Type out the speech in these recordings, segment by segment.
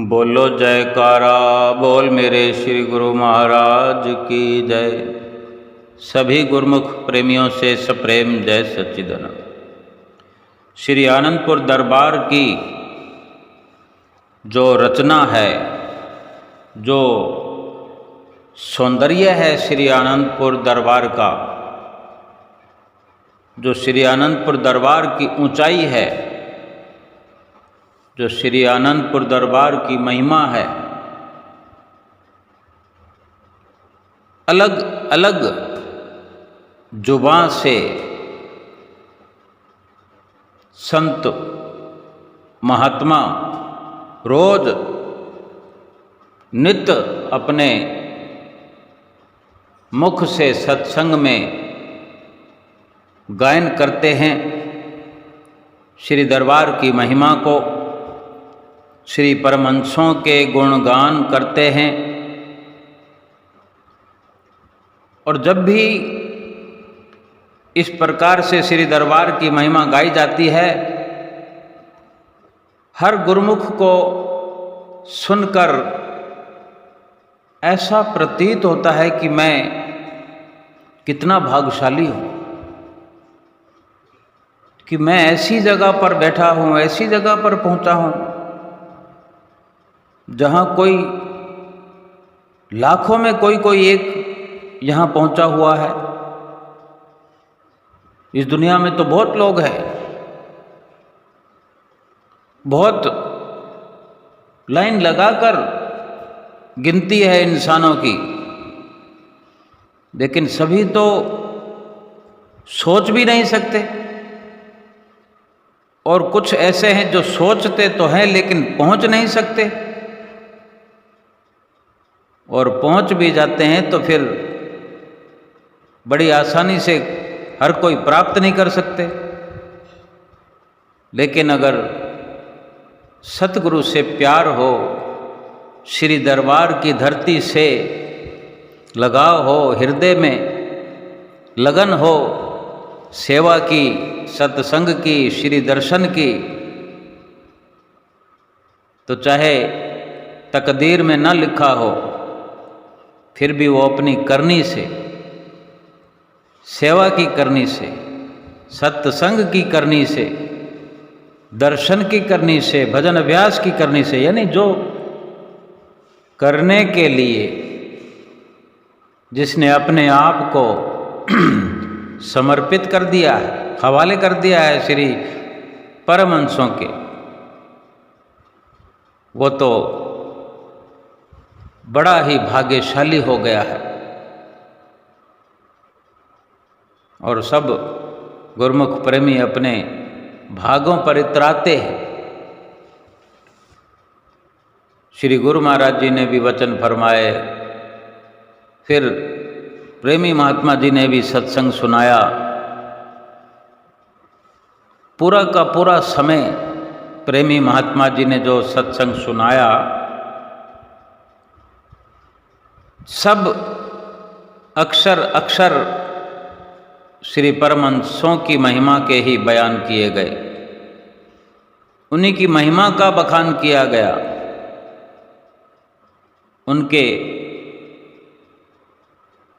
बोलो जयकारा बोल मेरे श्री गुरु महाराज की जय। सभी गुरुमुख प्रेमियों से सप्रेम जय सच्चिदानंद। श्री आनंदपुर दरबार की जो रचना है, जो सौंदर्य है श्री आनंदपुर दरबार का, जो श्री आनंदपुर दरबार की ऊंचाई है, जो श्री आनंदपुर दरबार की महिमा है, अलग अलग जुबान से संत महात्मा रोज नित्य अपने मुख से सत्संग में गायन करते हैं। श्री दरबार की महिमा को, श्री परमहंसों के गुणगान करते हैं। और जब भी इस प्रकार से श्री दरबार की महिमा गाई जाती है, हर गुरुमुख को सुनकर ऐसा प्रतीत होता है कि मैं कितना भाग्यशाली हूँ कि मैं ऐसी जगह पर बैठा हूँ, ऐसी जगह पर पहुँचा हूँ जहाँ कोई लाखों में कोई एक यहाँ पहुँचा हुआ है। इस दुनिया में तो बहुत लोग हैं, बहुत लाइन लगाकर गिनती है इंसानों की, लेकिन सभी तो सोच भी नहीं सकते। और कुछ ऐसे हैं जो सोचते तो हैं लेकिन पहुंच नहीं सकते, और पहुंच भी जाते हैं तो फिर बड़ी आसानी से हर कोई प्राप्त नहीं कर सकते। लेकिन अगर सतगुरु से प्यार हो, श्री दरबार की धरती से लगाव हो, हृदय में लगन हो, सेवा की, सत्संग की, श्री दर्शन की, तो चाहे तकदीर में न लिखा हो फिर भी वो अपनी करनी से, सेवा की करनी से, सत्संग की करनी से, दर्शन की करनी से, भजन अभ्यास की करनी से, यानी जो करने के लिए जिसने अपने आप को समर्पित कर दिया है, हवाले कर दिया है श्री परमहंसों के, वो तो बड़ा ही भाग्यशाली हो गया है। और सब गुरुमुख प्रेमी अपने भागों पर इतराते हैं। श्री गुरु महाराज जी ने भी वचन फरमाए, फिर प्रेमी महात्मा जी ने भी सत्संग सुनाया। पूरा का पूरा समय प्रेमी महात्मा जी ने जो सत्संग सुनाया, सब अक्षर अक्षर श्री परमहंसों की महिमा के ही बयान किए गए, उन्हीं की महिमा का बखान किया गया। उनके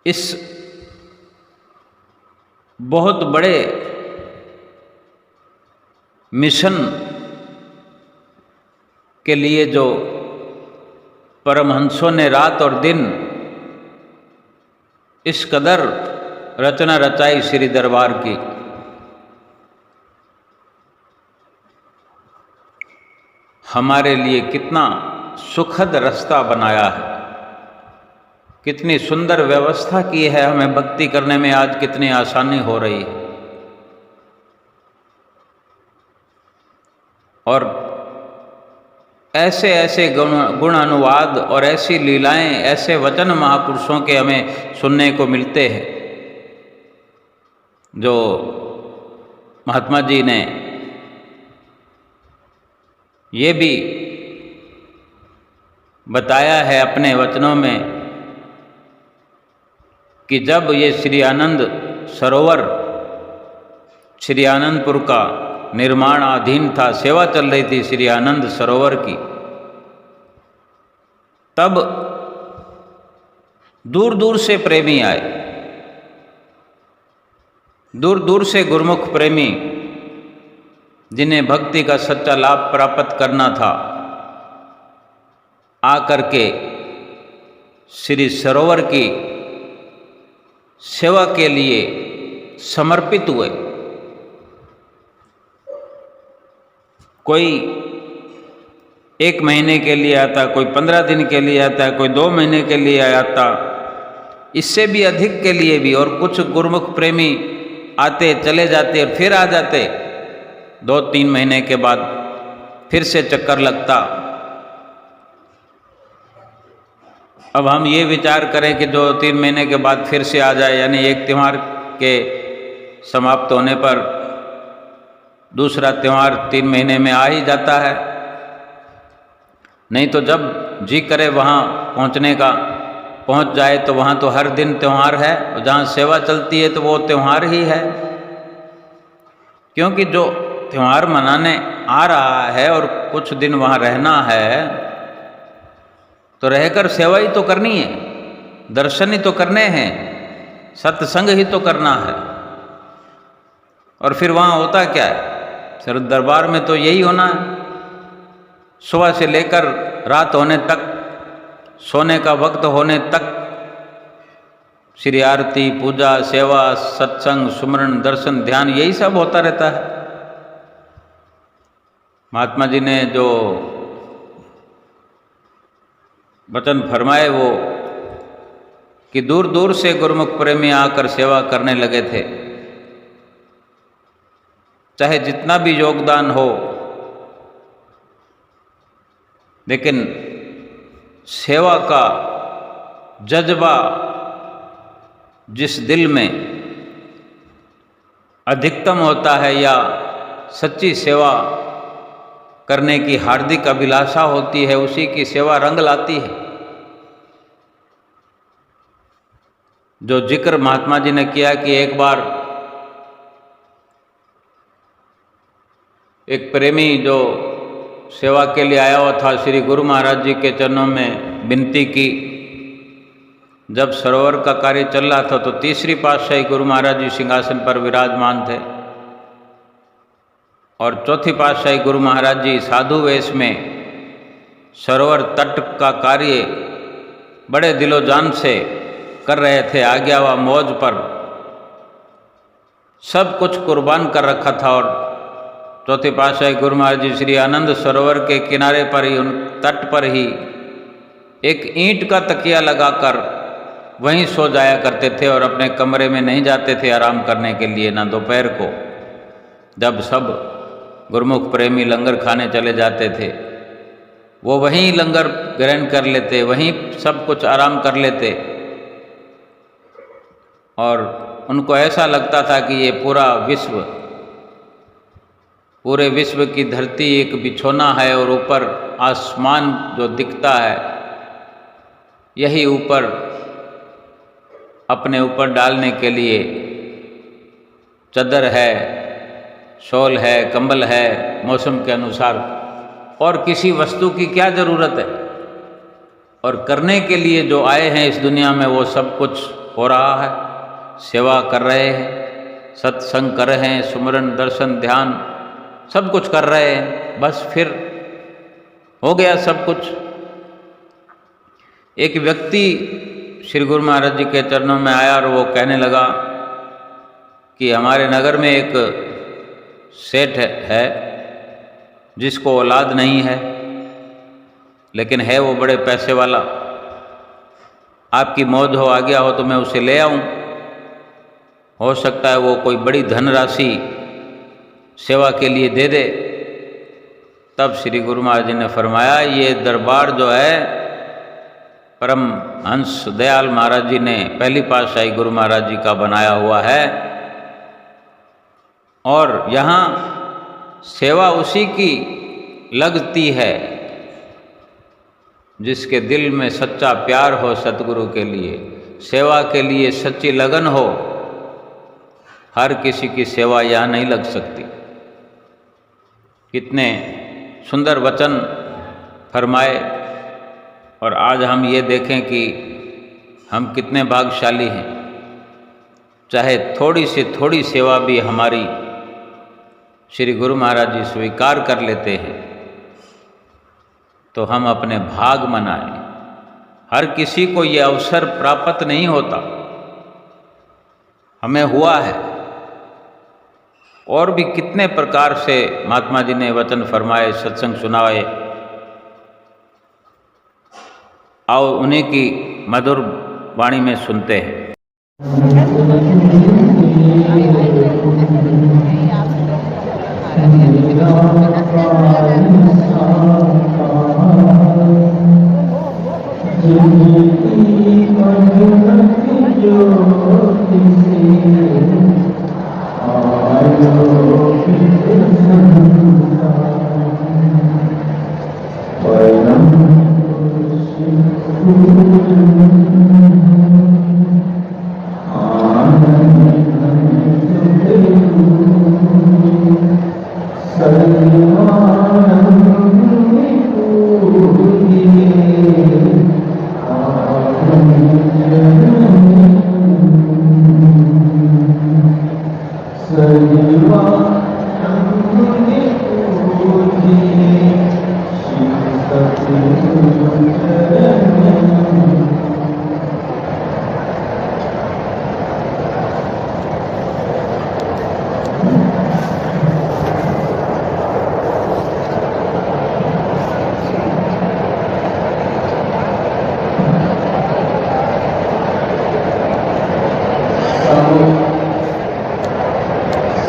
इस बहुत बड़े मिशन के लिए जो परमहंसों ने रात और दिन इस कदर रचना रचाई श्री दरबार की, हमारे लिए कितना सुखद रास्ता बनाया है, कितनी सुंदर व्यवस्था की है। हमें भक्ति करने में आज कितनी आसानी हो रही है। और ऐसे ऐसे गुण अनुवाद और ऐसी लीलाएं, ऐसे वचन महापुरुषों के हमें सुनने को मिलते हैं, जो महात्मा जी ने ये भी बताया है अपने वचनों में कि जब ये श्री आनंद सरोवर, श्री आनंदपुर का निर्माणाधीन था, सेवा चल रही थी श्री आनंद सरोवर की, तब दूर दूर से प्रेमी आए, दूर दूर से गुरुमुख प्रेमी जिन्हें भक्ति का सच्चा लाभ प्राप्त करना था, आकर के श्री सरोवर की सेवा के लिए समर्पित हुए। कोई 1 महीने के लिए आता, कोई 15 दिन के लिए आता, कोई 2 महीने के लिए आता, इससे भी अधिक के लिए भी। और कुछ गुरुमुख प्रेमी आते चले जाते और फिर आ जाते, 2-3 महीने के बाद फिर से चक्कर लगता। अब हम ये विचार करें कि जो 3 महीने के बाद फिर से आ जाए, यानी एक त्यौहार के समाप्त होने पर दूसरा त्यौहार 3 महीने में आ ही जाता है। नहीं तो जब जी करे वहाँ पहुँचने का, पहुँच जाए तो वहाँ तो हर दिन त्यौहार है, और जहाँ सेवा चलती है तो वो त्यौहार ही है। क्योंकि जो त्यौहार मनाने आ रहा है और कुछ दिन वहाँ रहना है, तो रहकर सेवा ही तो करनी है, दर्शन ही तो करने हैं, सत्संग ही तो करना है। और फिर वहाँ होता क्या है? सिर्फ दरबार में तो यही होना है, सुबह से लेकर रात होने तक, सोने का वक्त होने तक श्री आरती, पूजा, सेवा, सत्संग, सुमरन, दर्शन, ध्यान, यही सब होता रहता है। महात्मा जी ने जो वचन फरमाए वो कि दूर दूर से गुरुमुख प्रेमी आकर सेवा करने लगे थे। चाहे जितना भी योगदान हो, लेकिन सेवा का जज्बा जिस दिल में अधिकतम होता है, या सच्ची सेवा करने की हार्दिक अभिलाषा होती है, उसी की सेवा रंग लाती है। जो जिक्र महात्मा जी ने किया कि एक बार एक प्रेमी जो सेवा के लिए आया हुआ था, श्री गुरु महाराज जी के चरणों में विनती की। जब सरोवर का कार्य चल रहा था तो तीसरी पातशाही गुरु महाराज जी सिंहासन पर विराजमान थे, और चौथी पातशाही गुरु महाराज जी साधु वेश में सरोवर तट का कार्य बड़े दिलो जान से कर रहे थे। आज्ञा व मौज पर सब कुछ कुर्बान कर रखा था। और चौथे पातशाही गुरु महाराज जी श्री आनंद सरोवर के किनारे पर ही, उन तट पर ही एक ईंट का तकिया लगाकर वहीं सो जाया करते थे, और अपने कमरे में नहीं जाते थे आराम करने के लिए, ना दोपहर को। जब सब गुरुमुख प्रेमी लंगर खाने चले जाते थे, वो वहीं लंगर ग्रहण कर लेते, वहीं सब कुछ आराम कर लेते। और उनको ऐसा लगता था कि ये पूरे विश्व की धरती एक बिछोना है, और ऊपर आसमान जो दिखता है, यही ऊपर अपने ऊपर डालने के लिए चादर है, शॉल है, कंबल है, मौसम के अनुसार, और किसी वस्तु की क्या ज़रूरत है। और करने के लिए जो आए हैं इस दुनिया में वो सब कुछ हो रहा है, सेवा कर रहे हैं, सत्संग कर रहे हैं, सुमरन, दर्शन, ध्यान, सब कुछ कर रहे हैं। बस फिर हो गया सब कुछ। एक व्यक्ति श्री गुरु महाराज जी के चरणों में आया और वो कहने लगा कि हमारे नगर में एक सेठ है जिसको औलाद नहीं है, लेकिन है वो बड़े पैसे वाला। आपकी मौज हो, आज्ञा हो तो मैं उसे ले आऊं। हो सकता है वो कोई बड़ी धनराशि सेवा के लिए दे दे। तब श्री गुरु महाराज जी ने फरमाया, ये दरबार जो है परम हंस दयाल महाराज जी ने पहली पातशाही गुरु महाराज जी का बनाया हुआ है, और यहाँ सेवा उसी की लगती है जिसके दिल में सच्चा प्यार हो सतगुरु के लिए, सेवा के लिए सच्ची लगन हो। हर किसी की सेवा यहाँ नहीं लग सकती। कितने सुंदर वचन फरमाए और आज हम ये देखें कि हम कितने भाग्यशाली हैं, चाहे थोड़ी से थोड़ी सेवा भी हमारी श्री गुरु महाराज जी स्वीकार कर लेते हैं तो हम अपने भाग मनाएं। हर किसी को ये अवसर प्राप्त नहीं होता, हमें हुआ है। और भी कितने प्रकार से महात्मा जी ने वचन फरमाए, सत्संग सुनाए। आओ उन्हीं की मधुर वाणी में सुनते हैं।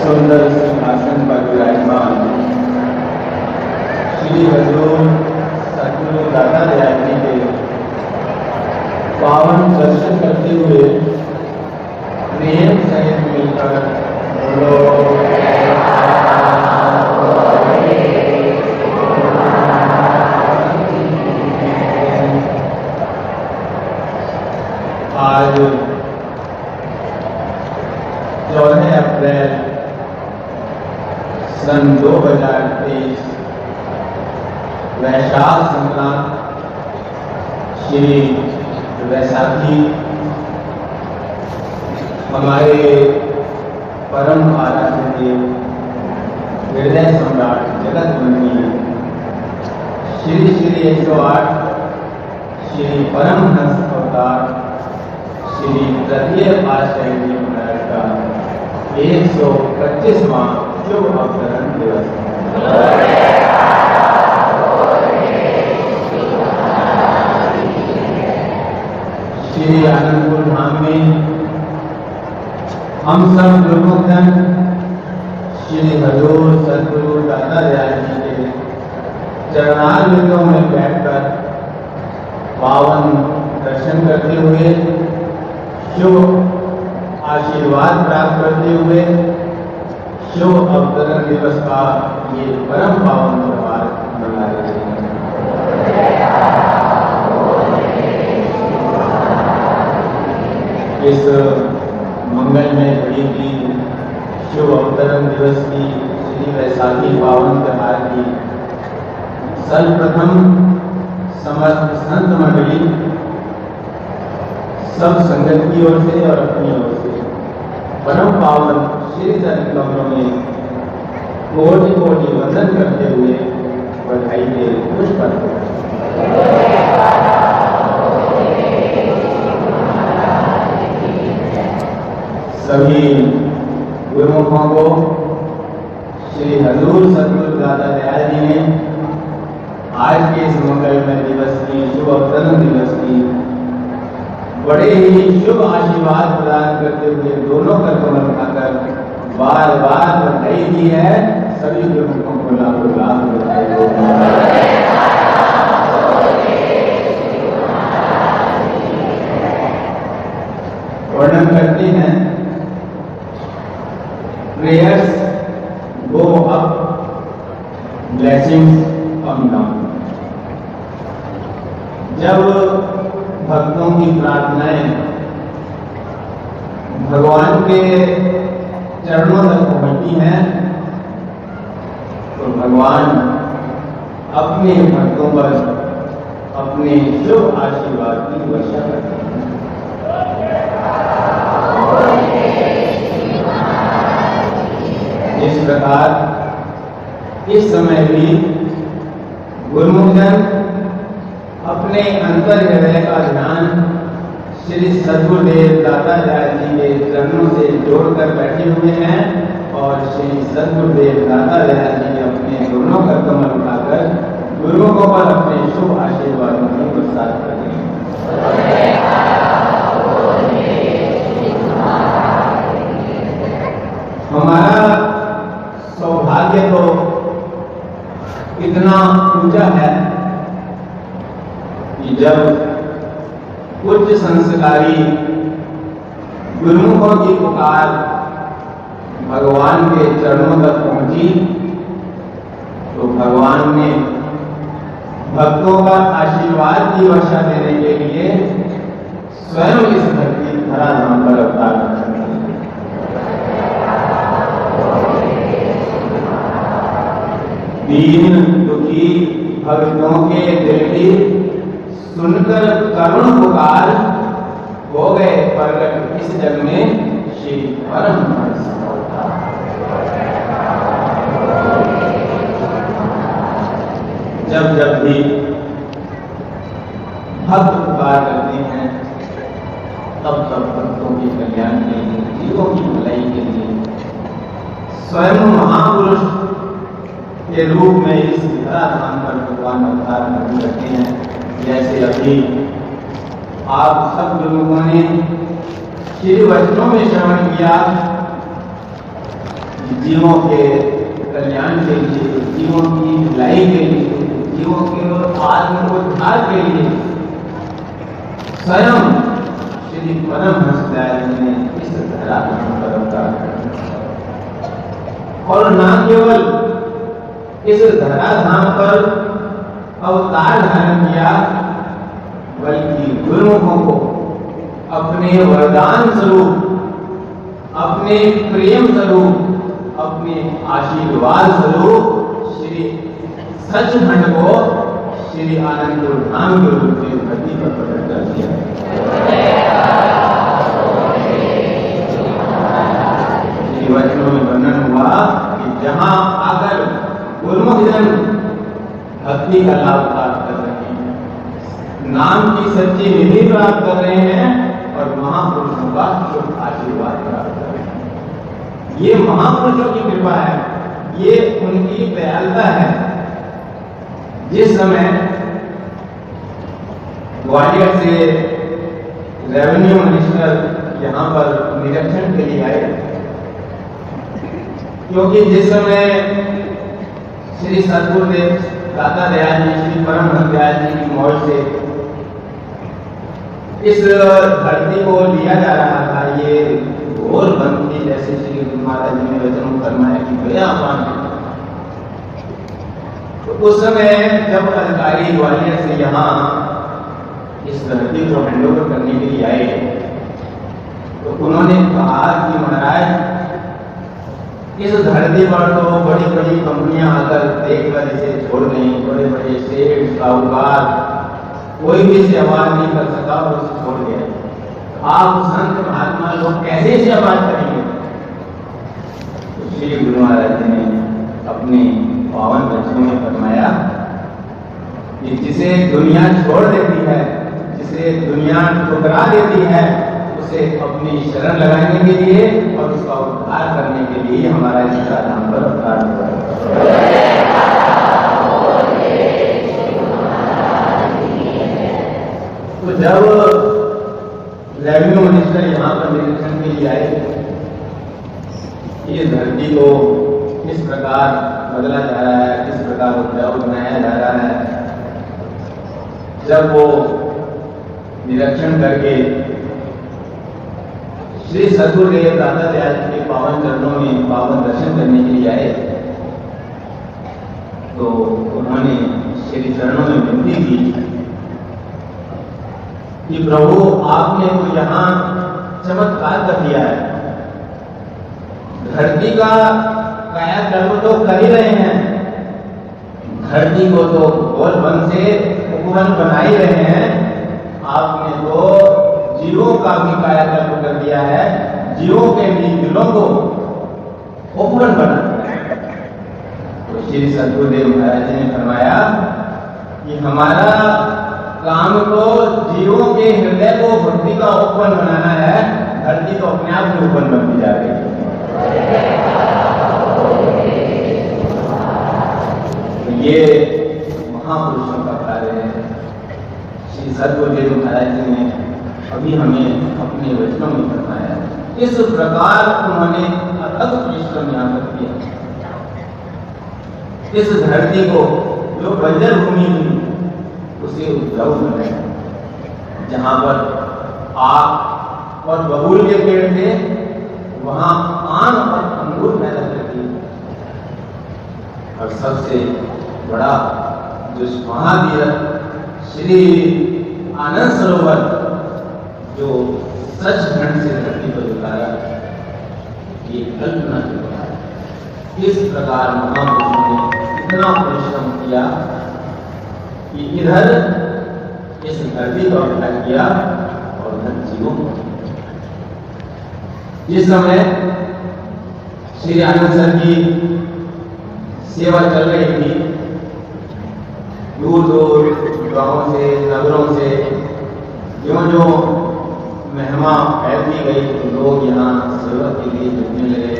सुंदर सिंहासन पर विराजमान श्री हजूर सतगुरु दादा दयाल जी के पावन दर्शन करते हुए प्रेम सहित मिलकर बोलो। आज 14 अप्रैल सन 2023 वैशाख संक्रांत श्री वैशाखी हमारे परम आराध्य देव हृदय सम्राट जगत मंत्री श्री श्री 108 श्री परमहंस अवतार श्री तृतीय पातशाही जी महाराज का 125वां शुभ अवतरण दिवस। श्री आनंदपुर धाम में हम सब गुरुमुखन श्री हजूर सतगुरु दादा दयाल जी के चरणारविंदों में बैठकर पावन दर्शन करते हुए शुभ आशीर्वाद प्राप्त करते हुए शुभ अवतरण दिवस का ये परम पावन त्योहार मना रहे हैं। इस मंगलमय घड़ी की शुभ अवतरण दिवस की श्री वैशाखी पावन त्योहार की सर्वप्रथम समस्त संत मंडली सब संगत की ओर से और अपनी ओर से परम पावन श्री चरण कमलों में कोटि कोटि वंदन करते हुए बधाई के पुष्प अर्पित। सभी गुरुमुखों को श्री हजूर सतगुरु दादा दयाल जी ने आज के इस मंगलमय दिवस की शुभ अवतरण दिवस की बड़े ही शुभ आशीर्वाद प्रदान करते हुए दोनों का कमल उठाकर बार बार बधाई दी है। सभी गुरुमुखों को लाखों लाख बधाई हो। वर्णन करते हैं, prayers go up, blessings come down. जब भक्तों की प्रार्थनाएं भगवान के चरणों तक पहुंचती हैं तो भगवान अपने भक्तों पर अपने शुभ आशीर्वाद की वर्षा करते हैं। इस प्रकार इस समय भी गुरुमुख जन अपने अंतर हृदय का ध्यान श्री सद्गुरुदेव दाताचार्य जी के चरणों से जोड़कर बैठे हुए हैं और श्री सद्गुरुदेव दाताचार्य जी अपने दोनों का कमल उठाकर गुरुमुखों पर अपने शुभ आशीर्वादों की बरसात कर रहे हैं। हमारा सौभाग्य तो इतना ऊंचा है कि जब उच्च संस्कारी गुरुमुखों की पुकार भगवान के चरणों तक पहुंची तो भगवान ने भक्तों का आशीर्वाद की वर्षा देने के लिए स्वयं इस धरती धराधाम पर अवतार कर दीन दुखी भक्तों के दिल की सुनकर करुण पुकार हो गए प्रकट इस जग में श्री परमहंस। जब जब भी भक्त पुकार करते हैं तब तब भक्तों के कल्याण के लिए, जीवों की भलाई के लिए स्वयं महापुरुष के रूप में इस धराधाम पर भगवान अवतार नहीं रखे हैं। जैसे अभी आप सब लोगों ने श्री वचनों में श्रवण किया, जीवों के कल्याण के लिए, जीवों की भलाई के लिए, जीवों के आत्मोद्धार के लिए स्वयं श्री परमहंस दयाल ने इस धराधाम पर अवतार और न केवल इस धराधाम पर अवतार धारण किया बल्कि गुरुमुखों को अपने वरदान स्वरूप, अपने प्रेम स्वरूप, अपने आशीर्वाद स्वरूप श्री सचखंड को श्री आनंदपुर धाम के रूप में धरती पर प्रकट कर दिया। श्री वचनों में वर्णन हुआ कि जहां आकर गुरुमुख जन भक्ति का लाभ प्राप्त कर रहे हैं, नाम की सच्ची निधि प्राप्त कर रहे हैं और महापुरुषों का शुभ आशीर्वाद प्राप्त कर रहे हैं। ये महापुरुषों की कृपा है, ये उनकी दयालुता है। जिस समय ग्वालियर से रेवेन्यू मिनिस्टर यहाँ पर निरीक्षण के लिए आए, क्योंकि जिस समय श्री सद्गुरुदेव दाता दयाल जी, श्री परमहंस दयाल जी की मौज से इस धरती को लिया जा रहा था, ये घोर बंद थी, जैसे श्री गुरु महाराज जी ने वचन फरमाया कि बेआमान। तो उस समय जब अधिकारी ग्वालियर से यहाँ इस धरती को हैंडओवर करने के लिए आए तो उन्होंने कहा कि महाराज इस धरती पर तो बड़ी बड़ी कंपनियां आकर देखकर इसे छोड़ गई, बड़े बड़े सेठ साहूकार, कोई भी इसे आबाद नहीं कर सका और उसे छोड़ गया। आप संत महात्मा लोग कैसे इसे आबाद करेंगे? तो श्री गुरु महाराज जी ने अपने पावन वचनों में फरमाया कि जिसे दुनिया छोड़ देती है, जिसे दुनिया ठुकरा देती है, उसे अपनी शरण लगाने के लिए और उसका उद्धार करने के लिए हमारा इस धाम पर अवतार हुआ है। तो जब रेवेन्यू मिनिस्टर यहाँ पर निरीक्षण के लिए आए, इस धरती को किस प्रकार बदला जा रहा है, किस प्रकार उपजाऊ बनाया जा रहा है, जब वो निरीक्षण करके श्री सद्गुरुदेव दाता दयाल जी के पावन चरणों में पावन दर्शन करने के लिए आए तो उन्होंने श्री चरणों में विनती की कि प्रभु आपने तो यहाँ चमत्कार कर दिया है, धरती का कायाकल्प तो कर ही रहे हैं, धरती को तो गोल वन से उपवन बना ही रहे हैं, आपने तो जीवों का भी कायाकल्प कर दिया है, जीवों के भी दिलों को उपवन बना दिया। तो श्री सद्गुरुदेव महाराज जी ने फरमाया कि हमारा काम तो जीवों के हृदय को भक्ति का उपवन बनाना है, धरती तो अपने आप ही उपवन बनती जा रही है। ये महापुरुषों का कार्य है। श्री सद्गुरुदेव महाराज जी ने अभी हमें अपने वचनों में फरमाया, इस प्रकार उन्होंने अथक परिश्रम यहाँ पर किया। इस धरती को जो बंजर भूमि थी उसे उपजाऊ बनाया, जहाँ पर आक और बबूल के पेड़ थे वहां आम और अंगूर पैदा कर दिए। और सबसे बड़ा जो महातीर्थ श्री आनंद सरोवर जो सचखंड से धरती पर उतारा, ये कल्पना की बात है। इस प्रकार महापुरुषों ने इतना परिश्रम किया कि इधर इस धरती का उद्धार किया और उधर जीवों को। जिस समय श्री आनंद सर की सेवा चल रही थी, दूर दूर गांवों से नगरों से ज्यों ज्यों महिमा फैलती गई तो लोग यहाँ सेवा के लिए जुटने लगे।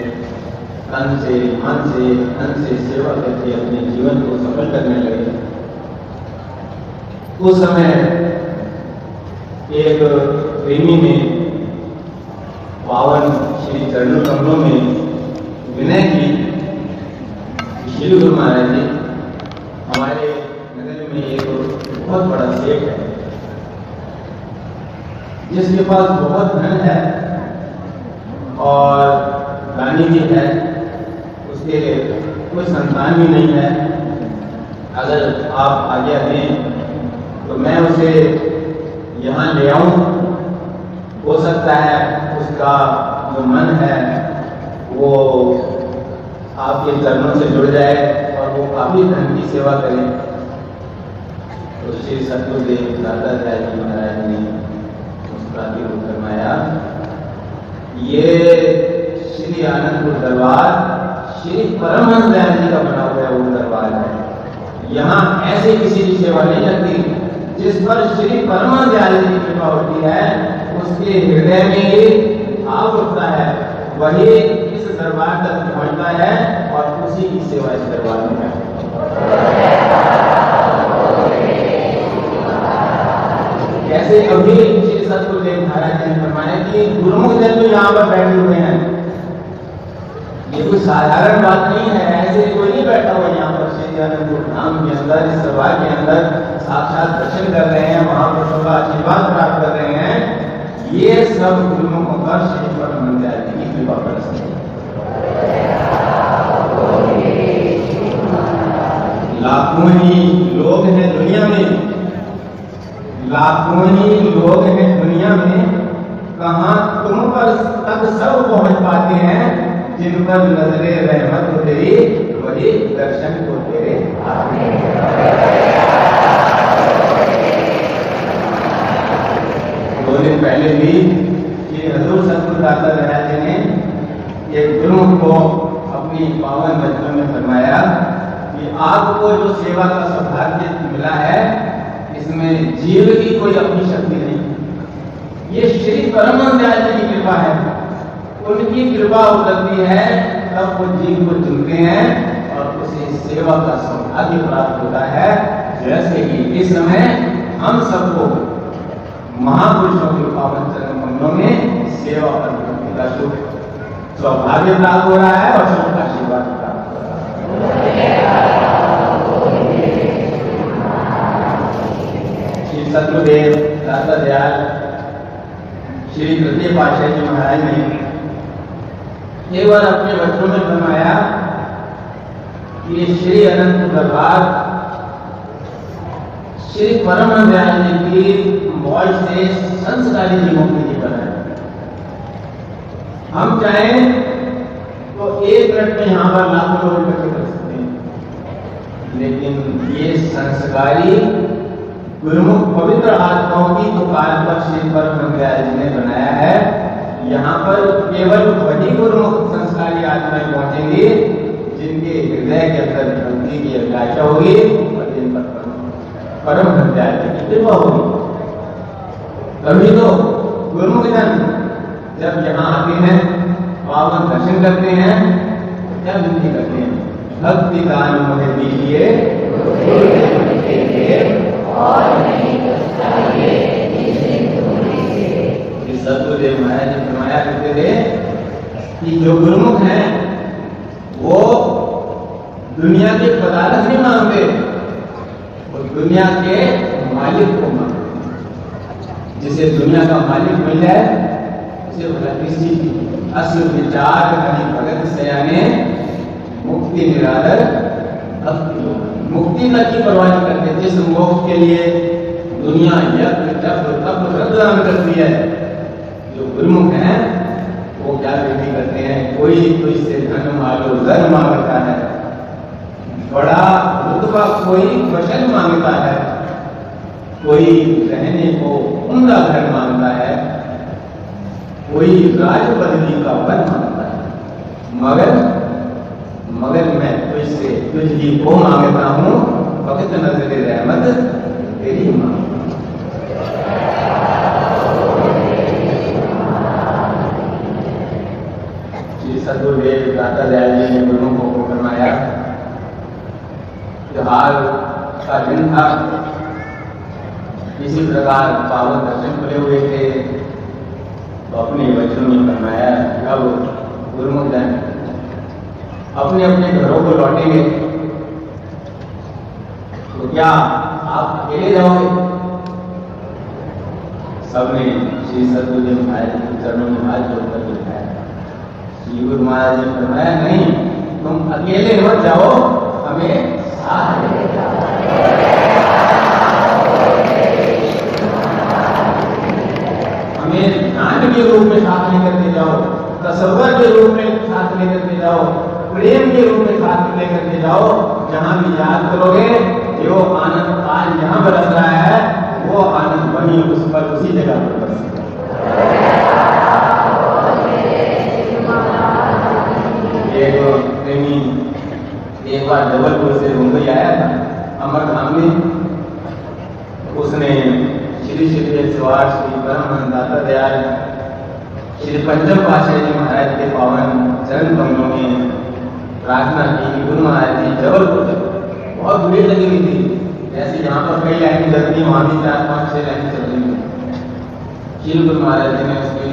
तन से मन से धन से सेवा करके अपने जीवन को सफल करने लगे। उस समय एक प्रेमी ने पावन श्री चरणों कमलों में विनय की, श्री गुरु महाराज जी हमारे नगर में एक बहुत बड़ा सेठ है जिसके पास बहुत धन है और रानी भी है, उसके कोई संतान भी नहीं है। अगर आप आज्ञा दें तो मैं उसे यहाँ ले आऊं, हो सकता है उसका जो मन है वो आपके चरणों से जुड़ जाए और वो काफी धन की सेवा करे। तो श्री सद्गुरुदेव दातात्रेय जी महाराज ने उसका विरोध फरमाया, ये श्री आनंदपुर दरबार श्री परमहंस दयाल जी का बना हुआ वो दरबार है। यहाँ ऐसे किसी की सेवा नहीं लगती, जिस पर श्री परमहंस दयाल जी की कृपा होती है, उसके हृदय में ये भाव उठता है, वही इस दरबार तक पहुंचता है और उसी की सेवा इस दरबार में है। कैसे अभी श्री सद्गुरुदेव महाराज जी ने फरमाया कि गुरुमुख जन जो यहाँ पर बैठे हुए हैं, ये कोई साधारण बात नहीं है, ऐसे कोई नहीं बैठा हुआ यहाँ पर। श्री आनंदपुर धाम के अंदर, इस सभा के अंदर साक्षात दर्शन कर रहे हैं, महापुरुषों का आशीर्वाद प्राप्त कर रहे हैं, ये सब गुरुमुखों का श्री परमहंस दयाल जी की कृपा बरसती है। लाखों ही लोग हैं दुनिया में, लाखों ही लोग हैं दुनिया में, कहाँ तुम पर तक सब पहुंच पाते हैं, जिन पर नजरे रहमत हो तेरी, वही दर्शन को तेरे आते हैं। दो दिन पहले भी श्री हजूर सद्गुरु दातात्रेय जी ने एक गुरुमुख को अपनी पावन वचनों में फरमाया कि आपको जो सेवा का सौभाग्य मिला है, इसमें जीव की कोई अपनी शक्ति नहीं, ये श्री परमहंस दयाल जी की कृपा है। उनकी कृपा उतरती है तब वो जीव को चुनते हैं और उसे सेवा का सौभाग्य प्राप्त होता है। जैसे कि इस समय हम सबको महापुरुषों के पावन चरण कमलों में सेवा और भक्ति का शुभ सौभाग्य प्राप्त हो रहा है और शुभ आशीर्वाद प्राप्त हो रहा है। श्री सद्गुरुदेव दातात्रेय श्री तृतीय पातशाह जी महाराज ने एक बार अपने वचनों में फरमाया कि श्री अनंत दरबार श्री परमहंस दयाल जी की मौज से संस्कारी जीवों के लिए बना है। हम चाहें तो एक मिनट में यहाँ पर लाखों लोग इकट्ठे कर सकते हैं, लेकिन ये संस्कारी गुरुमुख पवित्र आत्माओं की जो काल पर श्री परमहंस जी ने बनाया है, यहाँ पर केवल वही गुरुमुख संस्कारी आत्माएं पहुंचेंगी जिनके हृदय के अंदर भक्ति की अभिलाषा होगी और जिन पर परमहंस जी की कृपा होगी। तभी तो गुरुमुख जन जब यहाँ आते हैं, पावन दर्शन करते हैं, क्या विनती करते हैं, भक्ति दान मुझे दीजिए और नहीं कुछ चाहिए। सतगुरुदेव महाराज ने फरमाया करते थे कि जो गुरुमुख हैं वो दुनिया के पदार्थ नहीं मांगते, वो दुनिया के मालिक को मांगते। जिसे दुनिया का मालिक मिल जाए उसे बोला किसी असुर विचार नहीं भगत सयाने मुक्ति निरादर भक्ति। मुक्ति तक की परवाह नहीं करते, जिस मोक्ष के लिए दुनिया यज्ञ जप तप प्रदान करती है, जो गुरुमुख हैं वो क्या विधि करते हैं, कोई से धन मालो धन मांगता है, बड़ा रुतबा कोई वचन मांगता है, कोई रहने को उम्दा घर मांगता है, कोई राज पदवी का वन मांगता है, मगर मैं तुझसे तुझी को मांगता हूँ, वक्त नजर रहमत तेरी मांग। श्री सदगुरुदेव दाता दयाल जी ने गुरुओं को फरमाया, त्योहार का दिन था, इसी प्रकार पावन दर्शन खुले हुए थे, तो अपने बच्चों ने फरमाया अब गुरुमुख जन अपने अपने घरों को लौटेंगे, तो क्या आप अकेले जाओगे? सबने श्री सदगुरुदेव महाराज के चरणों में हाथ जोड़कर दिखाया। श्री गुरु महाराज ने फरमाया नहीं, तुम अकेले मत जाओ, हमें साथ ले जाओ। हमें ध्यान के रूप में साथ लेकर के जाओ, तसव्वुर के रूप में साथ लेकर के जाओ, प्रेम के रूप में साथ लेकर के जाओ। जहां भी याद करोगे जो आनंद आज यहाँ बरस रहा है, वो आनंद वही उस पर उसी जगह पर बरसेगा। एक प्रेमी एक बार जबलपुर से मुंबई आया था, अमरधाम में। उसने श्री श्री 108 श्री परमहंस दाता दयाल श्री पंचम पातशाह जी महाराज के पावन चरण कमलों में प्रार्थना की कि गुरु महाराज जी जबलपुर बहुत भीड़ लगी हुई थी, जैसे यहाँ पर कई लाइन चलती, वहां भी 4-5-6 लाइन चल रही थी। श्री गुरु महाराज जी ने उसकी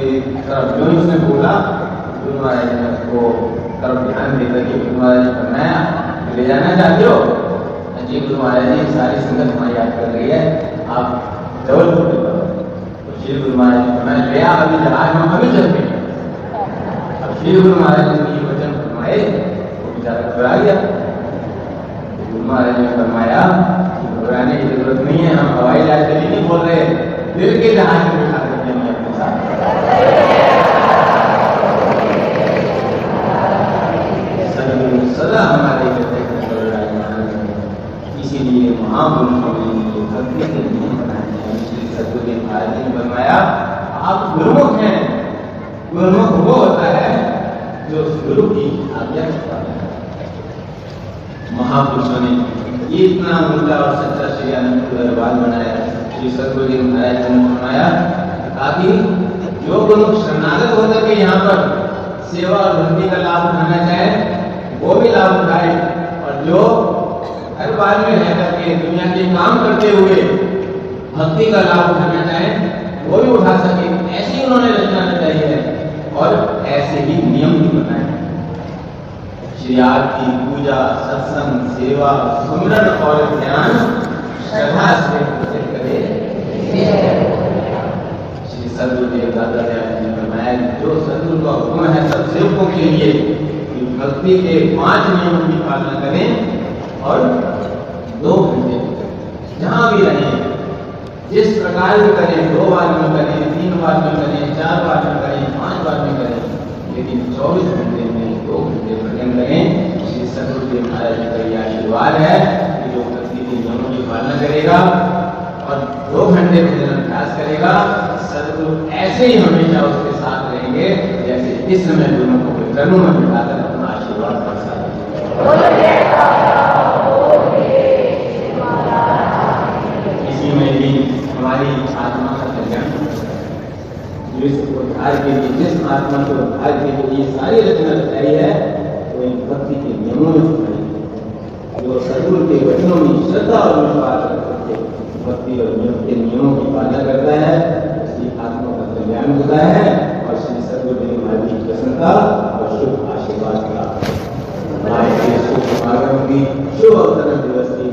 तरफ जो ही उसने बोला, गुरु महाराज ने उसको तरफ ध्यान देकर के गुरु महाराज ने फरमाया ले जाना चाहते हो? जी गुरु महाराज जी सारी संगत हमारी याद कर रही है, आप जबलपुर के तो श्री गुरु महाराज ने फरमाया ले आ, अभी जहाज में अभी चलते हैं। अब श्री गुरु महाराज ने ये वचन फरमाए, वो बेचारा घबरा गया। गुरु महाराज ने फरमाया घबराने की जरूरत नहीं है, हम हवाई जहाज के लिए नहीं बोल रहे, दिल के जहाज में बिठा करके हम अपने साथ। सदा हमारे इसीलिए महापुरुषों ने भक्ति के नियम बनाए हैं। श्री सदगुरुदेव महाराज ने फरमाया आप गुरुमुख हैं, गुरुमुख वो होता है जो गुरु की आज्ञा पाता है। महापुरुषों ने ये इतना ऊंचा और सच्चा श्री आनंदपुर दरबार बनाया। श्री सदगुरुदेव महाराज ने फरमाया ताकि जो गुरुमुख शरणागत होकर के यहाँ पर सेवा और भक्ति का लाभ उठाना चाहे वो भी लाभ उठाए, और जो हर बार में रह करके दुनिया के काम करते हुए भक्ति का लाभ उठाना चाहे वो भी उठा सके, ऐसी उन्होंने रचना रचाई है और ऐसे ही नियम भी बनाए। श्री आरती, पूजा, सत्संग, सेवा, सुमिरन और ध्यान श्रद्धा से करे। श्री सदगुरुदेव दाता दयाल जी ने फरमाया जो सदगुरु का हुक्म है सब सेवकों के लिए कि भक्ति के 5 नियमों की पालना करें और 2 घंटे जहां भी रहें, जिस प्रकार भी करें, 2 बार में करें, 3 बार में करें, 4 बार में करें, 5 बार में करें, लेकिन 24 घंटे में 2 घंटे भजन करें। श्री सदगुरुदेव महाराज जी का ये आशीर्वाद है कि जो भक्ति के नियमों की पालना करेगा और 2 घंटे भजन अभ्यास करेगा, सदगुरु ऐसे ही हमेशा उसके साथ रहेंगे जैसे इस समय गुरुमुखों के चरणों में बिठाकर अपना आशीर्वाद बरसा देंगे। इसी में भी हमारी आत्मा का कल्याण, जिस उद्धार के लिए, जिस आत्मा के उद्धार के लिए ये सारी रचना बताई है, वो इन भक्ति के नियमों में छुपाई है। जो सदगुरु के वचनों में श्रद्धा और विश्वास करके भक्ति और के नियमों की पालना करता है, उसकी आत्मा का कल्याण होता है और श्री सदगुरुदेव महाराज की प्रसन्नता और शुभ आशीर्वाद प्राप्त होता है। शुभ समागम की, शुभ अवतरण दिवस की,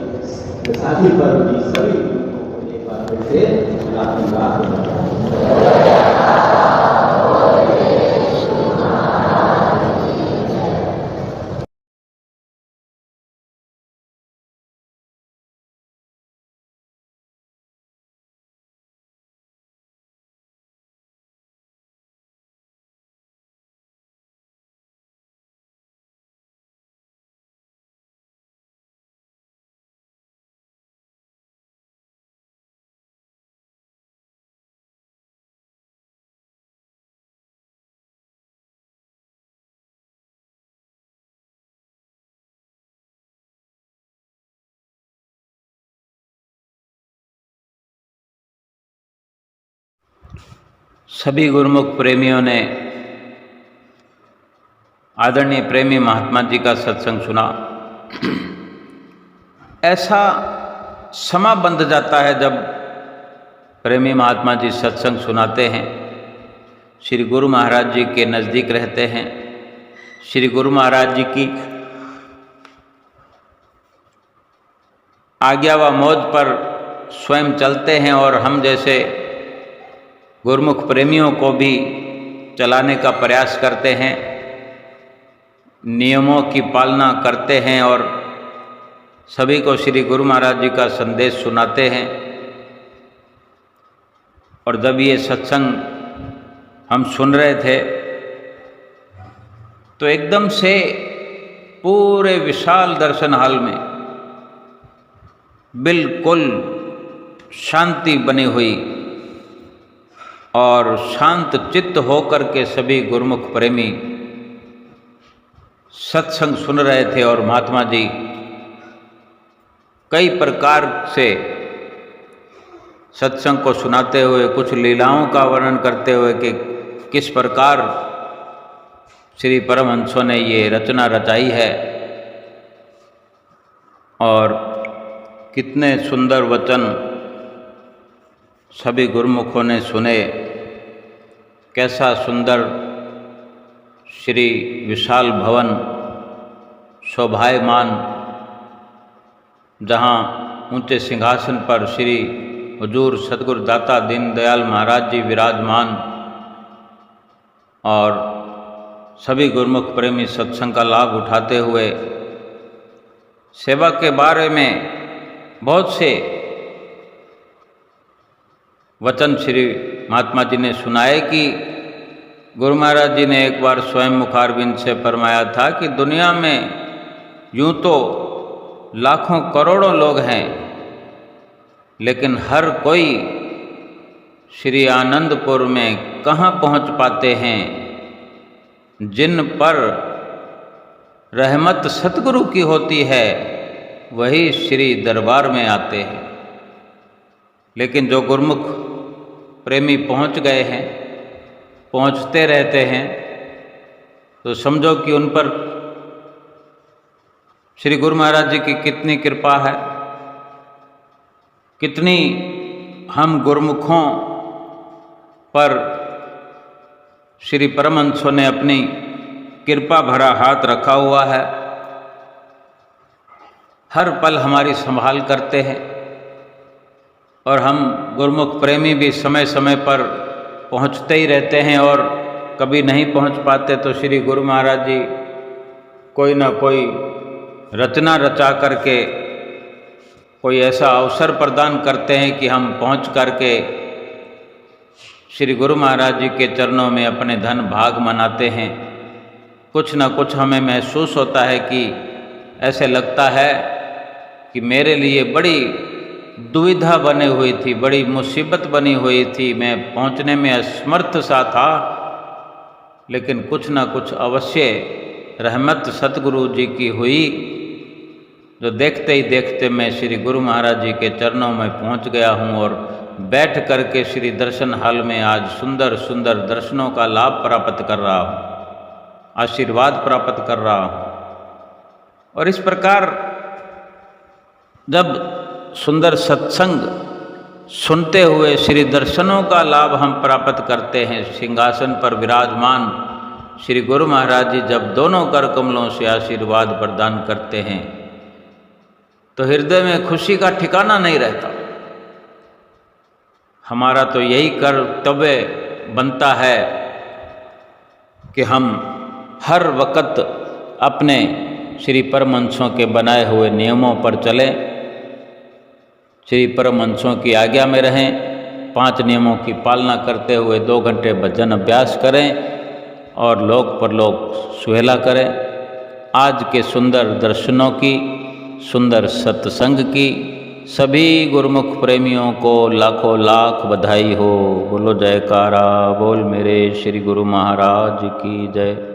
बैसाखी पर्व की सभी को एक बार फिर से रात सभी गुरुमुख प्रेमियों ने आदरणीय प्रेमी महात्मा जी का सत्संग सुना। ऐसा समा बंध जाता है जब प्रेमी महात्मा जी सत्संग सुनाते हैं, श्री गुरु महाराज जी के नज़दीक रहते हैं, श्री गुरु महाराज जी की आज्ञा व मौज पर स्वयं चलते हैं और हम जैसे गुरुमुख प्रेमियों को भी चलाने का प्रयास करते हैं, नियमों की पालना करते हैं और सभी को श्री गुरु महाराज जी का संदेश सुनाते हैं। और जब ये सत्संग हम सुन रहे थे तो एकदम से पूरे विशाल दर्शन हाल में बिल्कुल शांति बनी हुई और शांत चित्त होकर के सभी गुरुमुख प्रेमी सत्संग सुन रहे थे और महात्मा जी कई प्रकार से सत्संग को सुनाते हुए, कुछ लीलाओं का वर्णन करते हुए कि किस प्रकार श्री परमहंसों ने ये रचना रचाई है और कितने सुंदर वचन सभी गुरुमुखों ने सुने, कैसा सुंदर श्री विशाल भवन शोभायमान, जहाँ ऊंचे सिंहासन पर श्री हुजूर सतगुरु दाता दीनदयाल महाराज जी विराजमान और सभी गुरुमुख प्रेमी सत्संग का लाभ उठाते हुए सेवा के बारे में बहुत से वचन श्री महात्मा जी ने सुनाए कि गुरु महाराज जी ने एक बार स्वयं मुखारबिंद से फरमाया था कि दुनिया में यूं तो लाखों करोड़ों लोग हैं, लेकिन हर कोई श्री आनंदपुर में कहाँ पहुँच पाते हैं, जिन पर रहमत सतगुरु की होती है वही श्री दरबार में आते हैं। लेकिन जो गुरुमुख प्रेमी पहुंच गए हैं, पहुंचते रहते हैं, तो समझो कि उन पर श्री गुरु महाराज जी की कितनी कृपा है, कितनी हम गुरुमुखों पर श्री परमहंसों ने अपनी कृपा भरा हाथ रखा हुआ है। हर पल हमारी संभाल करते हैं और हम गुरुमुख प्रेमी भी समय समय पर पहुंचते ही रहते हैं और कभी नहीं पहुंच पाते तो श्री गुरु महाराज जी कोई ना कोई रचना रचा करके कोई ऐसा अवसर प्रदान करते हैं कि हम पहुंच करके श्री गुरु महाराज जी के चरणों में अपने धन भाग मनाते हैं। कुछ ना कुछ हमें महसूस होता है कि ऐसे लगता है कि मेरे लिए बड़ी दुविधा बनी हुई थी, बड़ी मुसीबत बनी हुई थी, मैं पहुंचने में असमर्थ सा था, लेकिन कुछ ना कुछ अवश्य रहमत सतगुरु जी की हुई, जो देखते ही देखते मैं श्री गुरु महाराज जी के चरणों में पहुंच गया हूं और बैठ करके श्री दर्शन हाल में आज सुंदर सुंदर दर्शनों का लाभ प्राप्त कर रहा हूं, आशीर्वाद प्राप्त कर रहा हूं। और इस प्रकार जब सुंदर सत्संग सुनते हुए श्री दर्शनों का लाभ हम प्राप्त करते हैं, सिंहासन पर विराजमान श्री गुरु महाराज जी जब दोनों कर कमलों से आशीर्वाद प्रदान करते हैं, तो हृदय में खुशी का ठिकाना नहीं रहता। हमारा तो यही कर्तव्य बनता है कि हम हर वक्त अपने श्री परमहंसों के बनाए हुए नियमों पर चलें, श्री परमहंसों की आज्ञा में रहें, 5 नियमों की पालना करते हुए 2 घंटे भजन अभ्यास करें और लोक परलोक सुहेला करें। आज के सुंदर दर्शनों की, सुंदर सत्संग की सभी गुरुमुख प्रेमियों को लाखों लाख बधाई हो। बोलो जयकारा, बोल मेरे श्री गुरु महाराज की जय।